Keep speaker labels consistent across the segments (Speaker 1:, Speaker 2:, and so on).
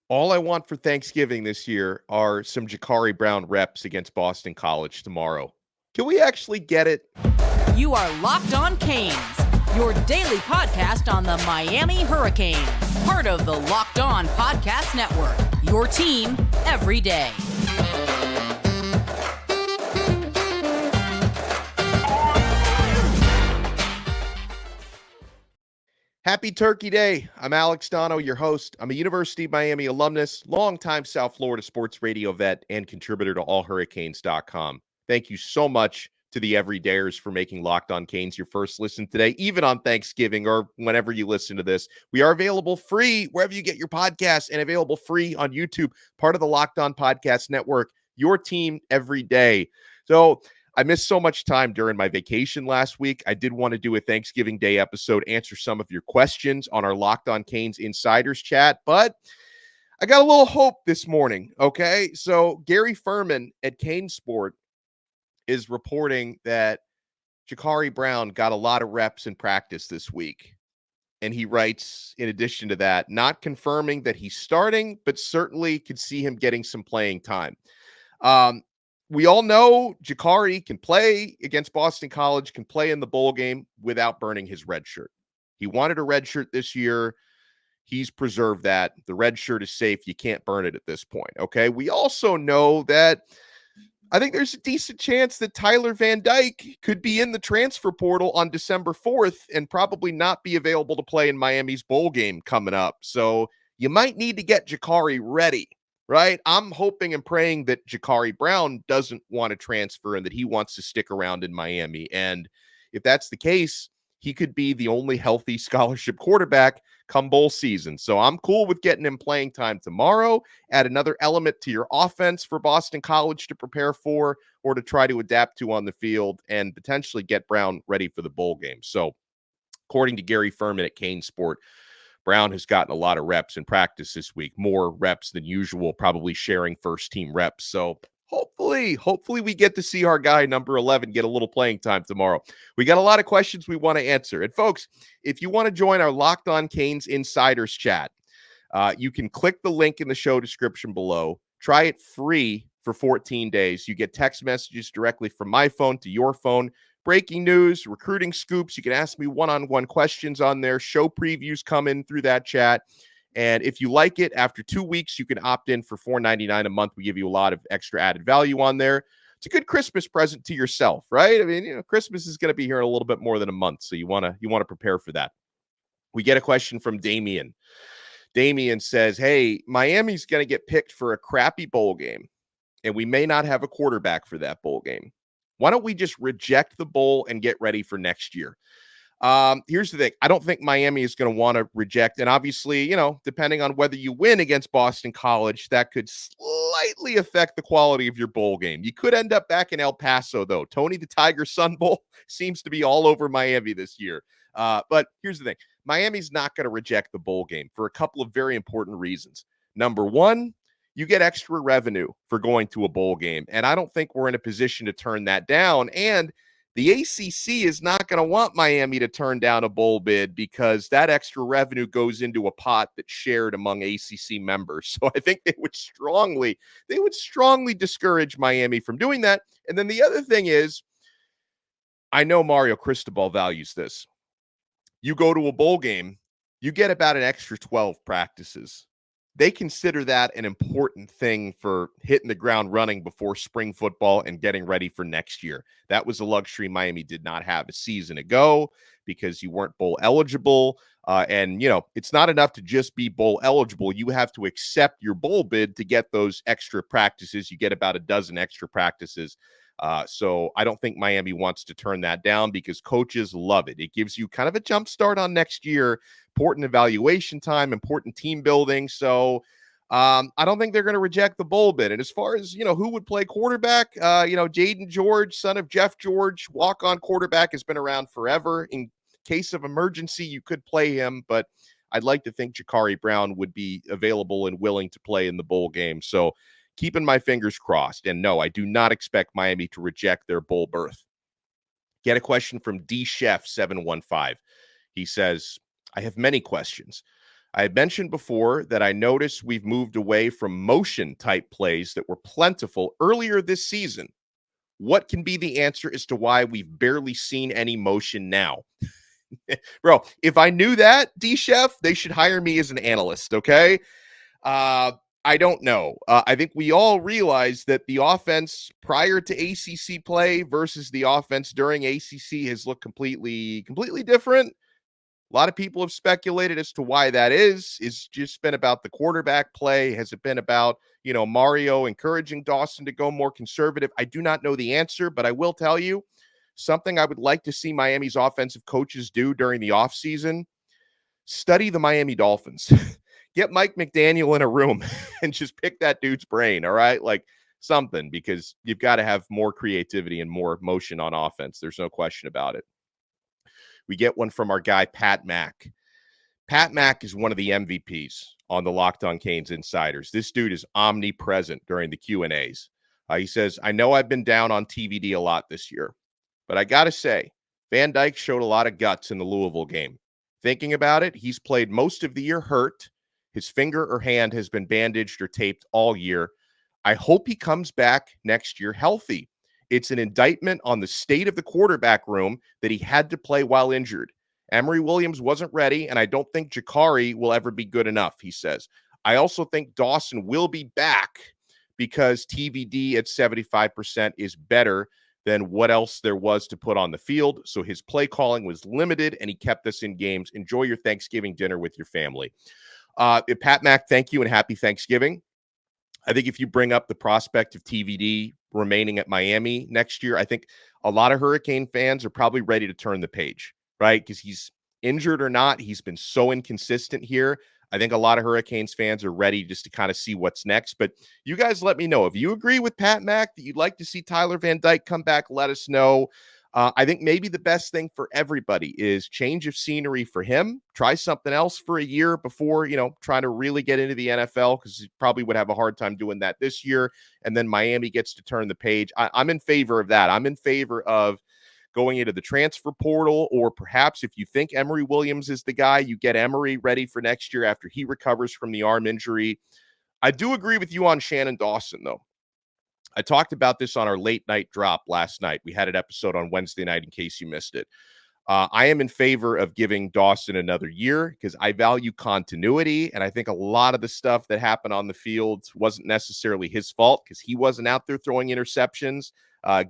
Speaker 1: All I want for Thanksgiving this year are some Jacurri Brown reps against Boston College tomorrow. Can we actually get it?
Speaker 2: You are Locked On Canes, your daily podcast on the Miami Hurricanes, part of the Locked On Podcast Network, your team every day.
Speaker 1: Happy Turkey Day. I'm Alex Donno, your host. I'm a University of Miami alumnus, longtime South Florida sports radio vet, and contributor to allhurricanes.com. Thank you so much to the everydayers for making Locked On Canes your first listen today, even on Thanksgiving or whenever you listen to this. We are available free wherever you get your podcasts and available free on YouTube, part of the Locked On Podcast Network, your team every day. So I missed so much time during my vacation last week. I did want to do a Thanksgiving Day episode, answer some of your questions on our Locked On Canes Insiders chat, but I got a little hope this morning, okay? So Gary Ferman at CaneSport is reporting that Jacurri Brown got a lot of reps in practice this week. And he writes, in addition to that, not confirming that he's starting, but certainly could see him getting some playing time. We all know Jacurri can play against Boston College, can play in the bowl game without burning his red shirt. He wanted a red shirt this year. He's preserved that. The red shirt is safe. You can't burn it at this point, okay? We also know that I think there's a decent chance that Tyler Van Dyke could be in the transfer portal on December 4th and probably not be available to play in Miami's bowl game coming up. So you might need to get Jacurri ready. Right? I'm hoping and praying that Jacurri Brown doesn't want to transfer and that he wants to stick around in Miami. And if that's the case, he could be the only healthy scholarship quarterback come bowl season. So I'm cool with getting him playing time tomorrow. Add another element to your offense for Boston College to prepare for or to try to adapt to on the field and potentially get Brown ready for the bowl game. So according to Gary Ferman at CaneSport, Brown has gotten a lot of reps in practice this week, more reps than usual, probably sharing first team reps. So hopefully we get to see our guy number 11 get a little playing time tomorrow. We got a lot of questions we want to answer. And folks, if you want to join our Locked On Canes Insiders chat, you can click the link in the show description below. Try it free for 14 days. You get text messages directly from my phone to your phone. Breaking news, recruiting scoops. You can ask me one-on-one questions on there. Show previews come in through that chat. And if you like it, after 2 weeks, you can opt in for $4.99 a month. We give you a lot of extra added value on there. It's a good Christmas present to yourself, right? I mean, Christmas is going to be here in a little bit more than a month, so you want to prepare for that. We get a question from Damien. Damien says, hey, Miami's going to get picked for a crappy bowl game, and we may not have a quarterback for that bowl game. Why don't we just reject the bowl and get ready for next year? Here's the thing. I don't think Miami is going to want to reject. And obviously, depending on whether you win against Boston College, that could slightly affect the quality of your bowl game. You could end up back in El Paso, though. Tony the Tiger Sun Bowl seems to be all over Miami this year. But here's the thing. Miami's not going to reject the bowl game for a couple of very important reasons. Number one, you get extra revenue for going to a bowl game. And I don't think we're in a position to turn that down. And the ACC is not going to want Miami to turn down a bowl bid because that extra revenue goes into a pot that's shared among ACC members. So I think they would strongly discourage Miami from doing that. And then the other thing is, I know Mario Cristobal values this. You go to a bowl game, you get about an extra 12 practices. They consider that an important thing for hitting the ground running before spring football and getting ready for next year. That was a luxury Miami did not have a season ago because you weren't bowl eligible. And it's not enough to just be bowl eligible. You have to accept your bowl bid to get those extra practices. You get about a dozen extra practices. So I don't think Miami wants to turn that down because coaches love it. It gives you kind of a jump start on next year, important evaluation time, important team building. So I don't think they're going to reject the bowl bid. And as far as, who would play quarterback, Jaden George, son of Jeff George, walk-on quarterback, has been around forever. In case of emergency, you could play him, but I'd like to think Jacurri Brown would be available and willing to play in the bowl game. So keeping my fingers crossed. And no, I do not expect Miami to reject their bowl berth. Get a question from D Chef 715. He says, I have many questions. I had mentioned before that I noticed we've moved away from motion type plays that were plentiful earlier this season. What can be the answer as to why we've barely seen any motion now? Bro, if I knew that, D-Chef, they should hire me as an analyst, okay? I don't know. I think we all realize that the offense prior to ACC play versus the offense during ACC has looked completely different. A lot of people have speculated as to why that is. It's just been about the quarterback play. Has it been about, Mario encouraging Dawson to go more conservative? I do not know the answer, but I will tell you something I would like to see Miami's offensive coaches do during the offseason. Study the Miami Dolphins. Get Mike McDaniel in a room and just pick that dude's brain, all right? Like something, because you've got to have more creativity and more motion on offense. There's no question about it. We get one from our guy, Pat Mack. Pat Mack is one of the MVPs on the Locked On Canes Insiders. This dude is omnipresent during the Q&As. He says, I know I've been down on TVD a lot this year, but I got to say, Van Dyke showed a lot of guts in the Louisville game. Thinking about it, he's played most of the year hurt. His finger or hand has been bandaged or taped all year. I hope he comes back next year healthy. It's an indictment on the state of the quarterback room that he had to play while injured. Emory Williams wasn't ready, and I don't think Jacurri will ever be good enough, he says. I also think Dawson will be back because TVD at 75% is better than what else there was to put on the field. So his play calling was limited, and he kept us in games. Enjoy your Thanksgiving dinner with your family. Pat Mack, thank you, and happy Thanksgiving. I think if you bring up the prospect of TVD remaining at Miami next year, I think a lot of Hurricane fans are probably ready to turn the page, right? Because he's injured or not, he's been so inconsistent here. I think a lot of Hurricanes fans are ready just to kind of see what's next. But you guys let me know. If you agree with Pat Mack that you'd like to see Tyler Van Dyke come back, let us know. I think maybe the best thing for everybody is change of scenery for him. Try something else for a year before, trying to really get into the NFL, because he probably would have a hard time doing that this year. And then Miami gets to turn the page. I'm in favor of that. I'm in favor of going into the transfer portal, or perhaps if you think Emory Williams is the guy, you get Emory ready for next year after he recovers from the arm injury. I do agree with you on Shannon Dawson, though. I talked about this on our late night drop last night. We had an episode on Wednesday night in case you missed it. I am in favor of giving Dawson another year because I value continuity, and I think a lot of the stuff that happened on the field wasn't necessarily his fault because he wasn't out there throwing interceptions.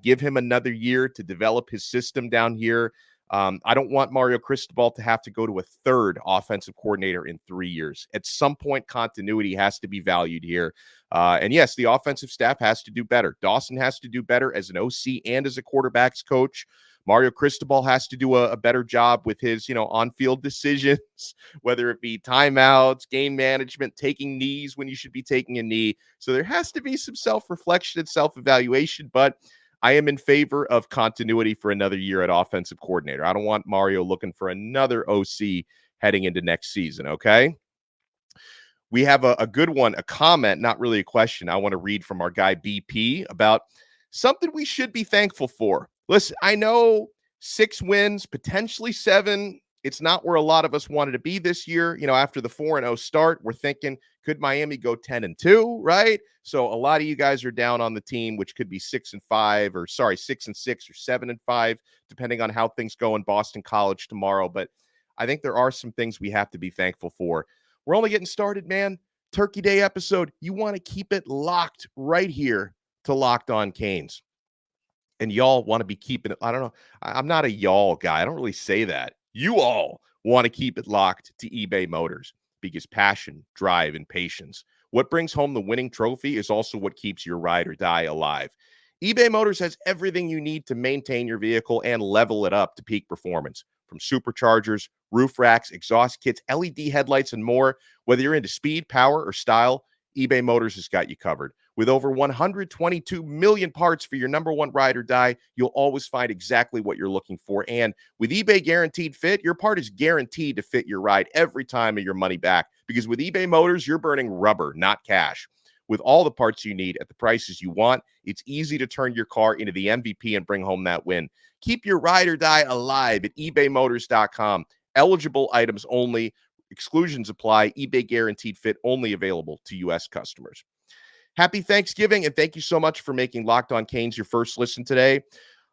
Speaker 1: Give him another year to develop his system down here. I don't want Mario Cristobal to have to go to a third offensive coordinator in 3 years. At some point, continuity has to be valued here. And yes, the offensive staff has to do better. Dawson has to do better as an OC and as a quarterback's coach. Mario Cristobal has to do a better job with his, on-field decisions, whether it be timeouts, game management, taking knees when you should be taking a knee. So there has to be some self-reflection and self-evaluation, but I am in favor of continuity for another year at offensive coordinator. I don't want Mario looking for another OC heading into next season, okay? We have a good one, a comment, not really a question. I want to read from our guy BP about something we should be thankful for. Listen, I know 6 wins, potentially 7. It's not where a lot of us wanted to be this year. After the 4-0 start, we're thinking, could Miami go 10-2, right? So a lot of you guys are down on the team, which could be 6-6 or 7-5, depending on how things go in Boston College tomorrow. But I think there are some things we have to be thankful for. We're only getting started, man. Turkey Day episode. You want to keep it locked right here to Locked On Canes. And y'all want to be keeping it. I don't know. I'm not a y'all guy. I don't really say that. You all want to keep it locked to eBay Motors because passion, drive, and patience. What brings home the winning trophy is also what keeps your ride or die alive. eBay Motors has everything you need to maintain your vehicle and level it up to peak performance. From superchargers, roof racks, exhaust kits, LED headlights, and more. Whether you're into speed, power, or style, eBay Motors has got you covered. With over 122 million parts for your number one ride or die, you'll always find exactly what you're looking for. And with eBay Guaranteed Fit, your part is guaranteed to fit your ride every time of your money back. Because with eBay Motors, you're burning rubber, not cash. With all the parts you need at the prices you want, it's easy to turn your car into the MVP and bring home that win. Keep your ride or die alive at ebaymotors.com. Eligible items only. Exclusions apply. eBay guaranteed fit only available to U.S. customers. Happy Thanksgiving, and thank you so much for making Locked On Canes your first listen today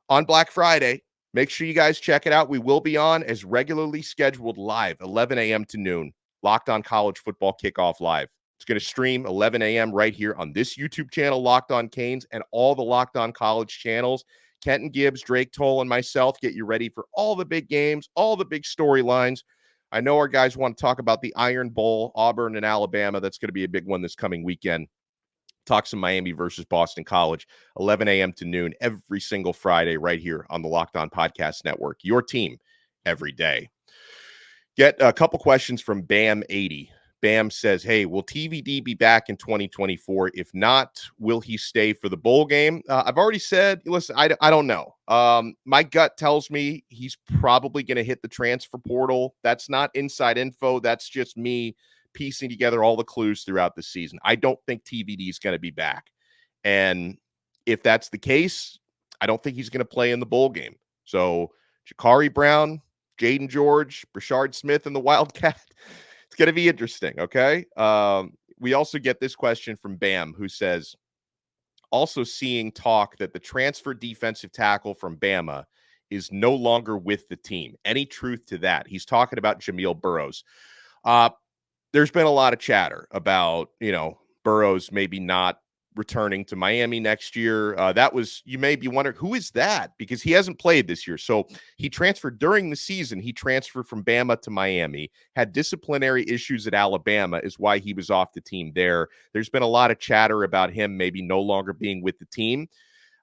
Speaker 1: on Black Friday. Make sure you guys check it out. We will be on as regularly scheduled live, 11 a.m. to noon, Locked On College Football Kickoff Live. It's going to stream 11 a.m. right here on this YouTube channel, Locked On Canes, and all the Locked On College channels. Kenton Gibbs, Drake Toll, and myself get you ready for all the big games, all the big storylines. I know our guys want to talk about the Iron Bowl, Auburn and Alabama. That's going to be a big one this coming weekend. Talk some Miami versus Boston College, 11 a.m. to noon every single Friday right here on the Locked On Podcast Network. Your team every day. Get a couple questions from Bam80. Bam says, hey, will TVD be back in 2024? If not, will he stay for the bowl game? I've already said, listen, I don't know. My gut tells me he's probably going to hit the transfer portal. That's not inside info. That's just me piecing together all the clues throughout the season. I don't think TVD is going to be back. And if that's the case, I don't think he's going to play in the bowl game. So Jacurri Brown, Jaden George, Brashard Smith, and the Wildcat. It's going to be interesting, okay? We also get this question from Bam, who says, also seeing talk that the transfer defensive tackle from Bama is no longer with the team. Any truth to that? He's talking about Jamil Burroughs. There's been a lot of chatter about, Burroughs maybe not returning to Miami next year. You may be wondering, who is that? Because he hasn't played this year. So he transferred during the season. He transferred from Bama to Miami, had disciplinary issues at Alabama is why he was off the team there. There's been a lot of chatter about him maybe no longer being with the team.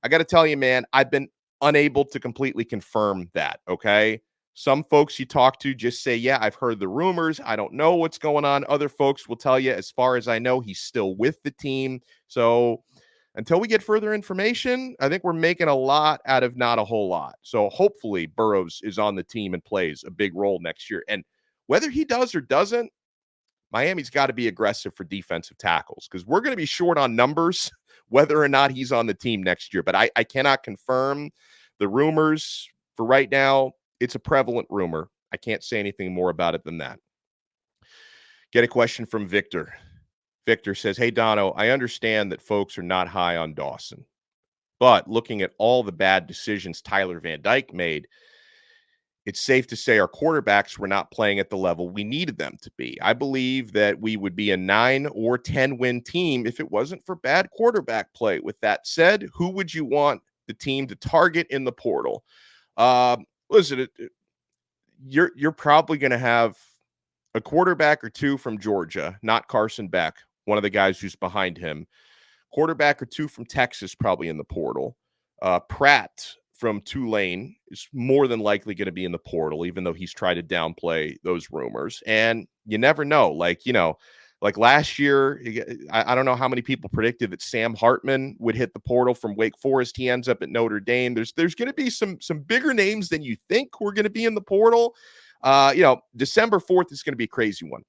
Speaker 1: I got to tell you, man, I've been unable to completely confirm that, okay? Some folks you talk to just say, yeah, I've heard the rumors. I don't know what's going on. Other folks will tell you, as far as I know, he's still with the team. So until we get further information, I think we're making a lot out of not a whole lot. So hopefully Burroughs is on the team and plays a big role next year. And whether he does or doesn't, Miami's got to be aggressive for defensive tackles because we're going to be short on numbers whether or not he's on the team next year. But I cannot confirm the rumors for right now. It's a prevalent rumor. I can't say anything more about it than that. Get a question from Victor. Victor says, hey, Donno, I understand that folks are not high on Dawson, but looking at all the bad decisions Tyler Van Dyke made, it's safe to say our quarterbacks were not playing at the level we needed them to be. I believe that we would be a 9 or 10 win team if it wasn't for bad quarterback play. With that said, who would you want the team to target in the portal? Listen, you're probably going to have a quarterback or two from Georgia, not Carson Beck, one of the guys who's behind him. Quarterback or two from Texas, probably in the portal. Pratt from Tulane is more than likely going to be in the portal, even though he's tried to downplay those rumors. And you never know. Like last year, I don't know how many people predicted that Sam Hartman would hit the portal from Wake Forest. He ends up at Notre Dame. There's going to be some bigger names than you think were going to be in the portal. December 4th is going to be a crazy one.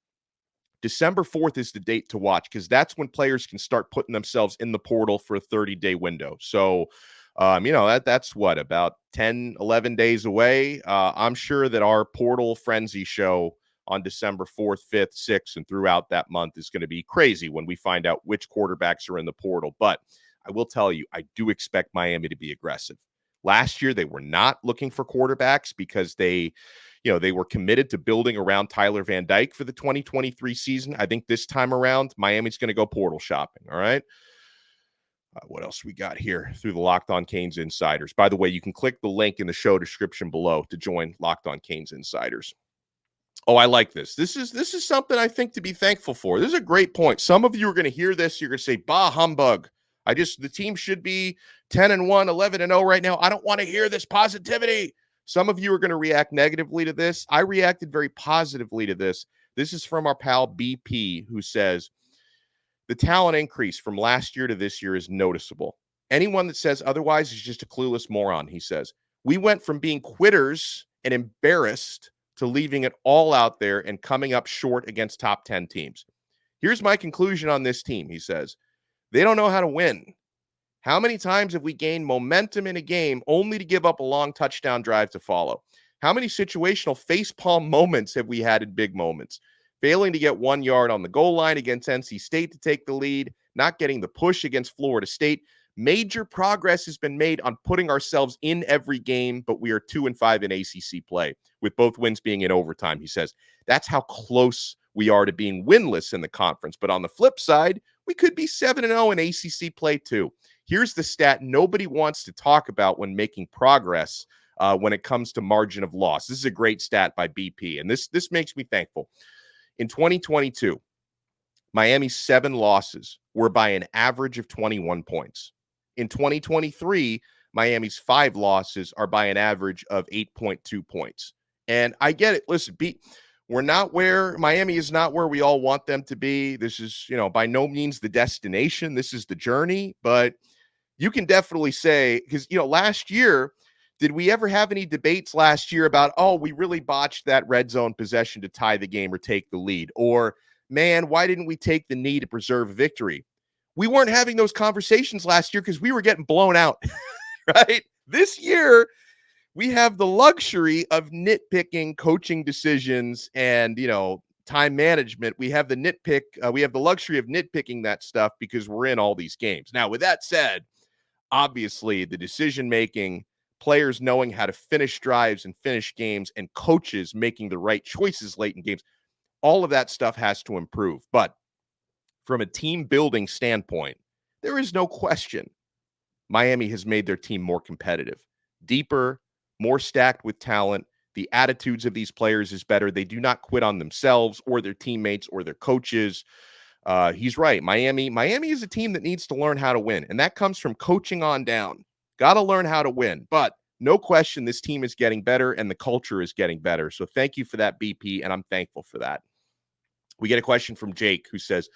Speaker 1: December 4th is the date to watch because that's when players can start putting themselves in the portal for a 30-day window. So, that's what, about 10, 11 days away. I'm sure that our Portal Frenzy show on December 4th, 5th, 6th, and throughout that month is going to be crazy when we find out which quarterbacks are in the portal. But I will tell you, I do expect Miami to be aggressive. Last year, they were not looking for quarterbacks because they were committed to building around Tyler Van Dyke for the 2023 season. I think this time around, Miami's going to go portal shopping. All right. What else we got here through the Locked On Canes Insiders? By the way, you can click the link in the show description below to join Locked On Canes Insiders. Oh, I like this. This is something I think to be thankful for. This is a great point. Some of you are going to hear this. You're going to say, bah, humbug. The team should be 10-1, 11-0 right now. I don't want to hear this positivity. Some of you are going to react negatively to this. I reacted very positively to this. This is from our pal BP, who says, the talent increase from last year to this year is noticeable. Anyone that says otherwise is just a clueless moron, he says. We went from being quitters and embarrassed to leaving it all out there and coming up short against top 10 teams. Here's my conclusion on this team, he says. They don't know how to win. How many times have we gained momentum in a game only to give up a long touchdown drive to follow? How many situational facepalm moments have we had in big moments? failing to get 1 yard on the goal line against NC State to take the lead, not getting the push against Florida State. Major progress has been made on putting ourselves in every game, but we are 2-5 in ACC play, with both wins being in overtime. He says that's how close we are to being winless in the conference. But on the flip side, we could be 7-0 in ACC play too. Here's the stat nobody wants to talk about when making progress when it comes to margin of loss. This is a great stat by BP, and this makes me thankful. In 2022, Miami's 7 losses were by an average of 21 points. In 2023, Miami's 5 losses are by an average of 8.2 points. And I get it. Listen, Miami is not where we all want them to be. This is, by no means the destination. This is the journey. But you can definitely say, because, last year, did we ever have any debates last year about, we really botched that red zone possession to tie the game or take the lead? Or, man, why didn't we take the knee to preserve victory? We weren't having those conversations last year because we were getting blown out, right? This year, we have the luxury of nitpicking coaching decisions and, time management. We have the luxury of nitpicking that stuff because we're in all these games. Now, with that said, obviously the decision-making, players knowing how to finish drives and finish games, and coaches making the right choices late in games, all of that stuff has to improve. But from a team building standpoint, there is no question Miami has made their team more competitive, deeper, more stacked with talent. The attitudes of these players is better. They do not quit on themselves or their teammates or their coaches. He's right. Miami is a team that needs to learn how to win, and that comes from coaching on down. Got to learn how to win. But no question, this team is getting better and the culture is getting better. So thank you for that, BP, and I'm thankful for that. We get a question from Jake who says,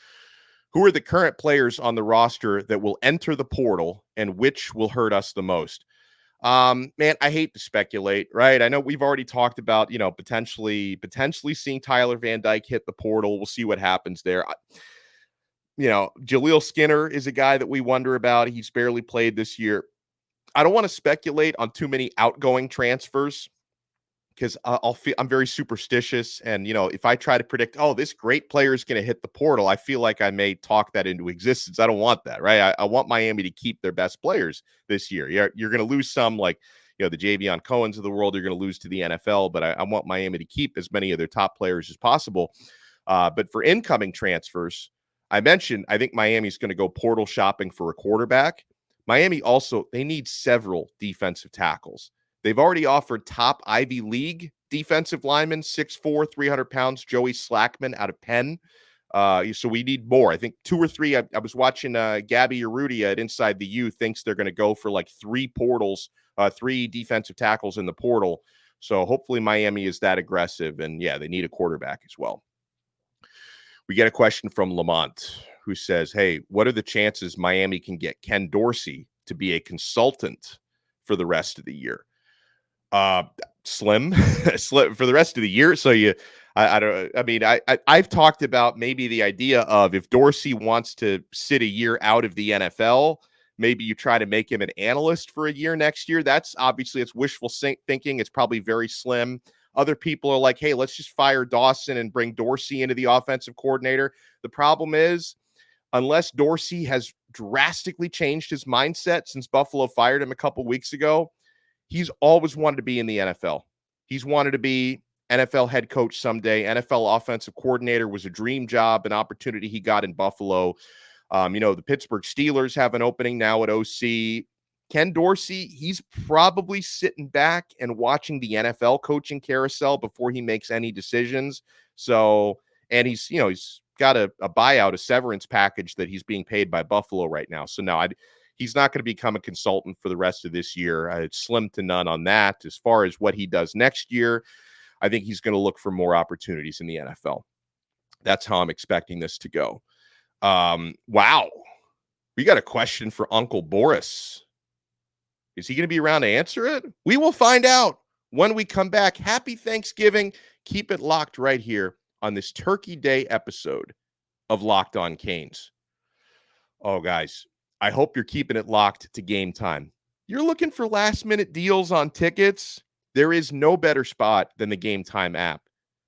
Speaker 1: who are the current players on the roster that will enter the portal and which will hurt us the most? Man, I hate to speculate, right? I know we've already talked about, potentially seeing Tyler Van Dyke hit the portal. We'll see what happens there. Jaleel Skinner is a guy that we wonder about. He's barely played this year. I don't want to speculate on too many outgoing transfers because I'm very superstitious. And, if I try to predict, this great player is going to hit the portal, I feel like I may talk that into existence. I don't want that, right? I want Miami to keep their best players this year. You're going to lose some, like, the Javion Cohens of the world. You're going to lose to the NFL, but I want Miami to keep as many of their top players as possible. But for incoming transfers, I mentioned, I think Miami's going to go portal shopping for a quarterback. Miami also, they need several defensive tackles. They've already offered top Ivy League defensive lineman, 6'4", 300 pounds, Joey Slackman out of Penn. So we need more. I think 2 or 3. I was watching Gabby Urrutia at Inside the U thinks they're going to go for like 3 defensive tackles in the portal. So hopefully Miami is that aggressive. And yeah, they need a quarterback as well. We get a question from Lamont who says, hey, what are the chances Miami can get Ken Dorsey to be a consultant for the rest of the year? Slim for the rest of the year. So I've talked about maybe the idea of if Dorsey wants to sit a year out of the NFL, maybe you try to make him an analyst for a year next year. That's obviously, it's wishful thinking. It's probably very slim. Other people are like, hey, let's just fire Dawson and bring Dorsey into the offensive coordinator. The problem is, unless Dorsey has drastically changed his mindset since Buffalo fired him a couple weeks ago, he's always wanted to be in the NFL. He's wanted to be NFL head coach someday. NFL offensive coordinator was a dream job, an opportunity he got in Buffalo. The Pittsburgh Steelers have an opening now at OC. Ken Dorsey, he's probably sitting back and watching the NFL coaching carousel before he makes any decisions. So, and he's got a buyout, a severance package that he's being paid by Buffalo right now. So no, he's not going to become a consultant for the rest of this year. It's slim to none on that. As far as what he does next year, I think he's going to look for more opportunities in the NFL. That's how I'm expecting this to go. Wow. We got a question for Uncle Boris. Is he going to be around to answer it? We will find out when we come back. Happy Thanksgiving. Keep it locked right here on this Turkey Day episode of Locked On Canes. Oh, guys, I hope you're keeping it locked to Game Time. You're looking for last-minute deals on tickets? There is no better spot than the Game Time app.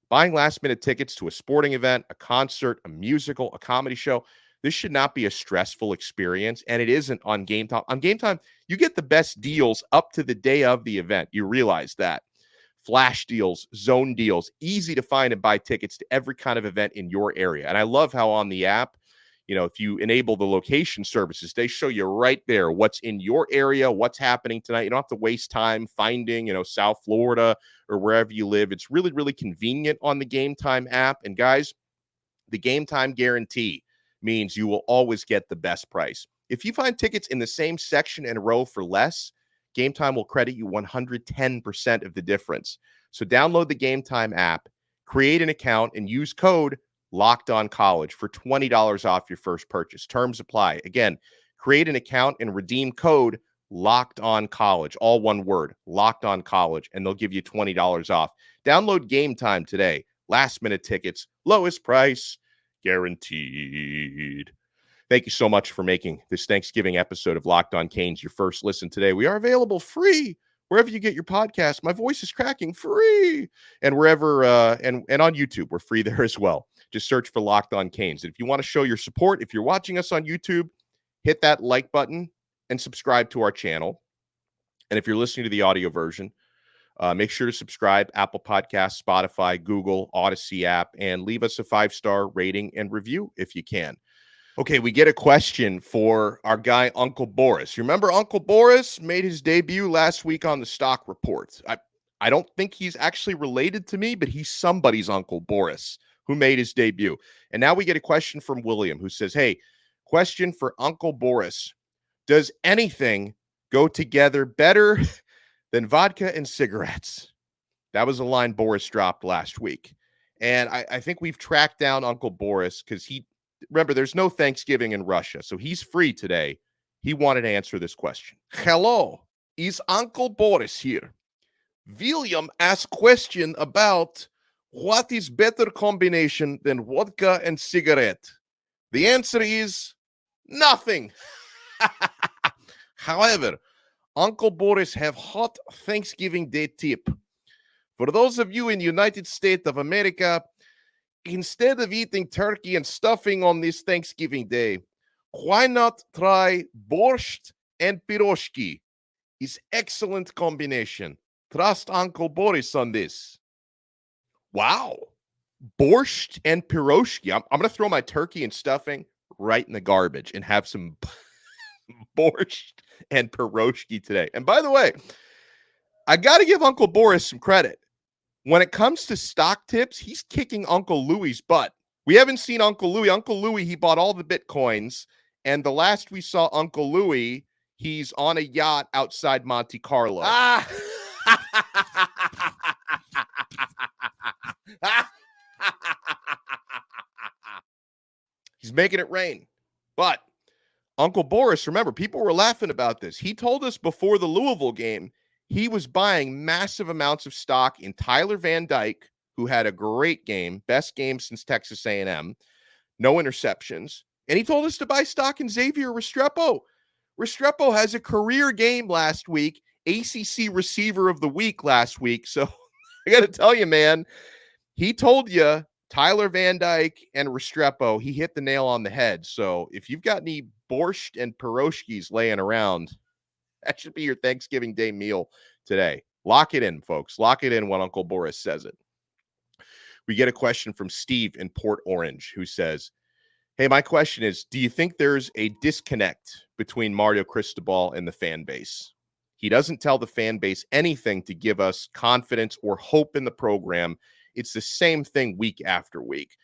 Speaker 1: Buying last-minute tickets to a sporting event, a concert, a musical, a comedy show, this should not be a stressful experience, and it isn't on Game Time. On Game Time, you get the best deals up to the day of the event. You realize that. Flash deals, zone deals, easy to find and buy tickets to every kind of event in your area. And I love how on the app, if you enable the location services, they show you right there what's in your area, what's happening tonight. You don't have to waste time finding, South Florida or wherever you live. It's really, really convenient on the Game Time app. And guys, the Game Time guarantee means you will always get the best price. If you find tickets in the same section and row for less, Game Time will credit you 110% of the difference. So download the Game Time app, create an account, and use code LOCKEDONCollege for $20 off your first purchase. Terms apply. Again, create an account and redeem code LOCKEDONCollege, all one word, LOCKEDONCollege, and they'll give you $20 off. Download Game Time today. Last-minute tickets, lowest price, guaranteed. Thank you so much for making this Thanksgiving episode of Locked On Canes your first listen today. We are available free wherever you get your podcast. My voice is cracking, free. And wherever, and on YouTube, we're free there as well. Just search for Locked On Canes. And if you want to show your support, if you're watching us on YouTube, hit that like button and subscribe to our channel. And if you're listening to the audio version, make sure to subscribe, Apple Podcasts, Spotify, Google, Odyssey app, and leave us a 5-star rating and review if you can. Okay, we get a question for our guy, Uncle Boris. You remember Uncle Boris made his debut last week on the Stock Report. I don't think he's actually related to me, but he's somebody's Uncle Boris who made his debut. And now we get a question from William who says, hey, question for Uncle Boris. Does anything go together better than vodka and cigarettes? That was a line Boris dropped last week. And I think we've tracked down Uncle Boris because remember, there's no Thanksgiving in Russia, so he's free today. He wanted to answer this question. Hello, is Uncle Boris here? William asked question about what is better combination than vodka and cigarette. The answer is nothing. However, Uncle Boris have hot Thanksgiving Day tip. For those of you in the United States of America, instead of eating turkey and stuffing on this Thanksgiving Day, why not try borscht and piroshki? It's excellent combination. Trust Uncle Boris on this. Wow. Borscht and piroshki. I'm going to throw my turkey and stuffing right in the garbage and have some borscht and piroshki today. And by the way, I got to give Uncle Boris some credit. When it comes to stock tips, he's kicking Uncle Louie's butt. We haven't seen Uncle Louie. Uncle Louie, he bought all the Bitcoins. And the last we saw Uncle Louie, he's on a yacht outside Monte Carlo. He's making it rain. But Uncle Boris, remember, people were laughing about this. He told us before the Louisville game, he was buying massive amounts of stock in Tyler Van Dyke, who had a great game, best game since Texas A&M, no interceptions. And he told us to buy stock in Xavier Restrepo. Restrepo has a career game last week, ACC Receiver of the Week last week. So I got to tell you, man, he told you Tyler Van Dyke and Restrepo, he hit the nail on the head. So if you've got any borscht and piroshkis laying around, that should be your Thanksgiving Day meal today. Lock it in, folks. Lock it in when Uncle Boris says it. We get a question from Steve in Port Orange who says, hey, my question is, do you think there's a disconnect between Mario Cristobal and the fan base? He doesn't tell the fan base anything to give us confidence or hope in the program. It's the same thing week after week.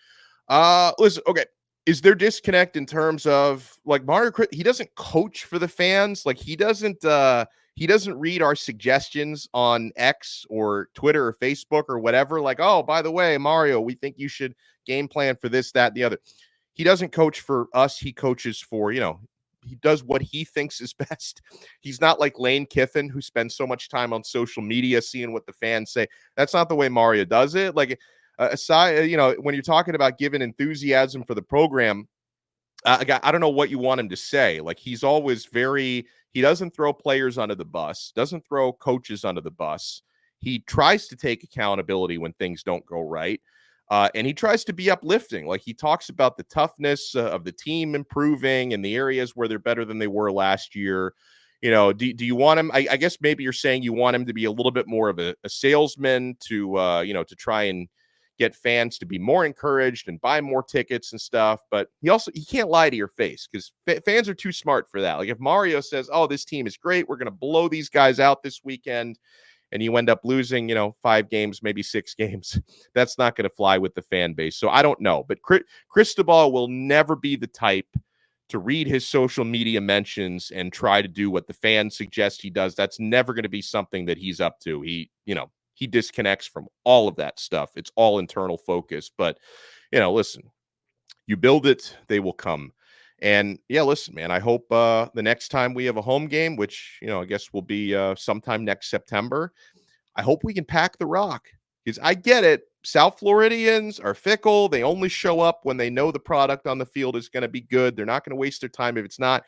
Speaker 1: Listen, okay. Is there disconnect in terms of like Mario? He doesn't coach for the fans. Like he doesn't read our suggestions on X or Twitter or Facebook or whatever. Like, oh, by the way, Mario, we think you should game plan for this, that, and the other. He doesn't coach for us. He coaches for, he does what he thinks is best. He's not like Lane Kiffin, who spends so much time on social media seeing what the fans say. That's not the way Mario does it. Like, aside, when you're talking about giving enthusiasm for the program, I don't know what you want him to say. Like, he's always he doesn't throw players under the bus, doesn't throw coaches under the bus. He tries to take accountability when things don't go right. And he tries to be uplifting. Like, he talks about the toughness of the team improving and the areas where they're better than they were last year. Do you want him? I guess maybe you're saying you want him to be a little bit more of a salesman to, to try and get fans to be more encouraged and buy more tickets and stuff. But he can't lie to your face, because fans are too smart for that. Like, if Mario says, oh, this team is great, we're going to blow these guys out this weekend, and you end up losing, 5 games, maybe 6 games, that's not going to fly with the fan base. So I don't know. But Cristobal will never be the type to read his social media mentions and try to do what the fans suggest he does. That's never going to be something that he's up to. He disconnects from all of that stuff. It's all internal focus. But, listen, you build it, they will come. And yeah, listen, man, I hope the next time we have a home game, which, I guess will be sometime next September, I hope we can pack the Rock, because I get it. South Floridians are fickle. They only show up when they know the product on the field is going to be good. They're not going to waste their time if it's not.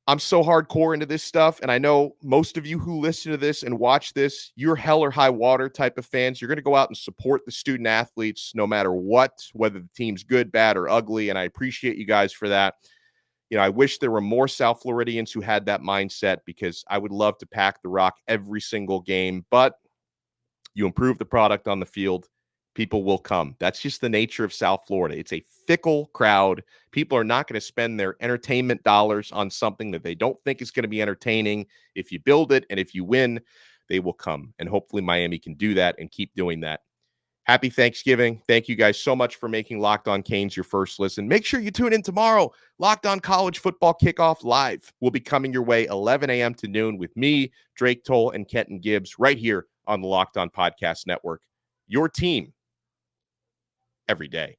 Speaker 1: I'm so hardcore into this stuff, and I know most of you who listen to this and watch this, you're hell or high water type of fans. You're going to go out and support the student athletes no matter what, whether the team's good, bad, or ugly, and I appreciate you guys for that. I wish there were more South Floridians who had that mindset, because I would love to pack the Rock every single game, but you improve the product on the field, people will come. That's just the nature of South Florida. It's a fickle crowd. People are not going to spend their entertainment dollars on something that they don't think is going to be entertaining. If you build it and if you win, they will come. And hopefully Miami can do that and keep doing that. Happy Thanksgiving. Thank you guys so much for making Locked On Canes your first listen. Make sure you tune in tomorrow. Locked On College Football Kickoff Live will be coming your way 11 a.m. to noon with me, Drake Toll, and Kenton Gibbs right here on the Locked On Podcast Network. Your team every day.